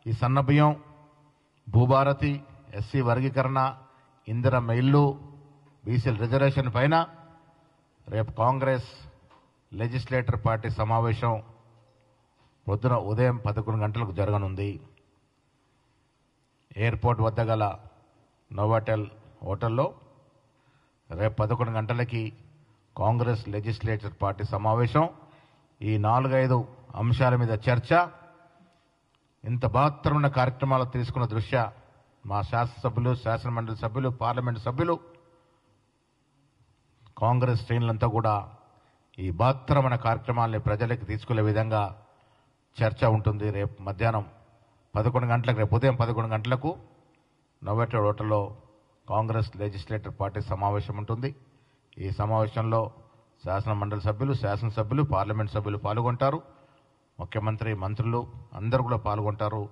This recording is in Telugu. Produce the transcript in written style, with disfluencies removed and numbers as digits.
ఈ సన్నబియ్యం, భూభారతి, ఎస్సీ వర్గీకరణ, ఇందిరమ్మ ఇల్లు, బీసీల రిజర్వేషన్ పైన రేపు కాంగ్రెస్ లెజిస్లేటర్ పార్టీ సమావేశం పొద్దున ఉదయం 11 గంటలకు జరగనుంది. ఎయిర్పోర్ట్ వద్ద గల నోవాటెల్ హోటల్లో రేపు 11 గంటలకి కాంగ్రెస్ లెజిస్లేచర్ పార్టీ సమావేశం. ఈ 4-5 అంశాల మీద చర్చ. ఇంత బృహత్తరమైన కార్యక్రమాలు తీసుకున్న దృష్ట్యా మా శాసనసభ్యులు, శాసనమండలి సభ్యులు, పార్లమెంటు సభ్యులు, కాంగ్రెస్ శ్రేణులంతా కూడా ఈ బృహత్తరమైన కార్యక్రమాల్ని ప్రజలకు తీసుకునే విధంగా చర్చ ఉంటుంది. రేపు మధ్యాహ్నం 11 గంటలకు, రేపు ఉదయం 11 గంటలకు నోవాటెల్ హోటల్లో కాంగ్రెస్ లెజిస్లేటర్ పార్టీ సమావేశం ఉంటుంది. ఈ సమావేశంలో శాసనమండలి సభ్యులు, శాసనసభ్యులు, పార్లమెంట్ సభ్యులు పాల్గొంటారు. ముఖ్యమంత్రి, మంత్రులు అందరూ కూడా పాల్గొంటారు.